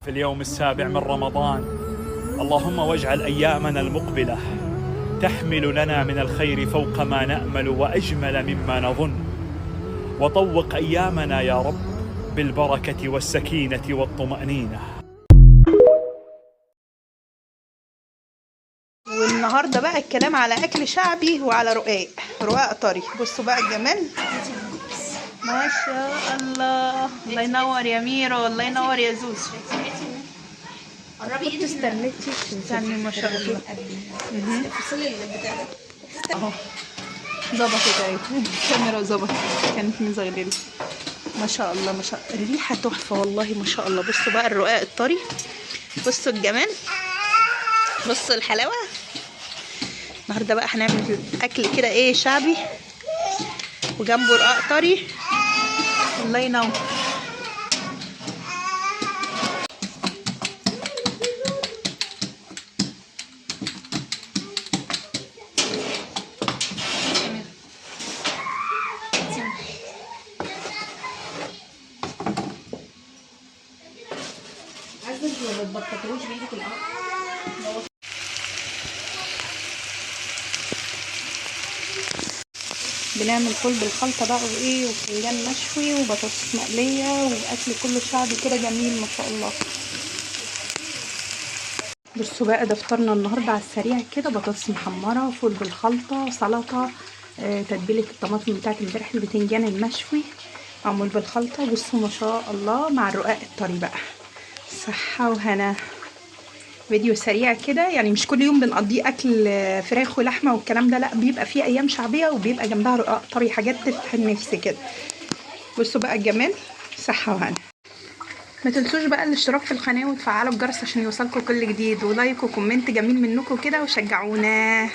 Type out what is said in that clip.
في اليوم السابع من رمضان. اللهم واجعل أيامنا المقبلة تحمل لنا من الخير فوق ما نأمل وأجمل مما نظن، وطوق أيامنا يا رب بالبركة والسكينة والطمأنينة. والنهارده بقى الكلام على اكل شعبي وعلى رقاق طري. بصوا بقى الجمال، ما شاء الله. الله ينور يا ميرو، الله ينور يا زوز. قربي ايدك استني ما شاء الله. اهو ظبطت اهي الكاميرا، ظبطت، كانت مزغلله. ما شاء الله ما شاء الله، الريحه تحفه والله ما شاء الله. بصوا بقى الرقاق الطري، بصوا الجمال، بصوا الحلاوه. النهارده بقى هنعمل اكل كده ايه شعبي وجنبه رقاق طري. الله ينور. عايزه ما تبططوش بايدك الارض. بنعمل فول بالخلطه بقى وايه، وفنجان مشوي وبطاطس مقليه، واكل كله شعبي كده جميل ما شاء الله. بصوا بقى ده فطرنا النهارده على السريع كده، بطاطس محمره، فول بالخلطه، سلطه، تتبيله الطماطم بتاعت امبارح، البتنجان المشوي معمول بالخلطه. بصوا ما شاء الله مع الرقاق الطري بقى، صحه وهنا. فيديو سريع كده يعني، مش كل يوم بنقضيه اكل فراخ ولحمه والكلام ده، لا بيبقى فيه ايام شعبيه وبيبقى جنبها رقاق طري، حاجات تفتح النفس كده. بصوا بقى الجمال، صحه وهنا. ما تنسوش بقى الاشتراك في القناه وتفعلوا الجرس عشان يوصلكم كل جديد، ولايك وكومنت جميل منكم كده، وشجعونا.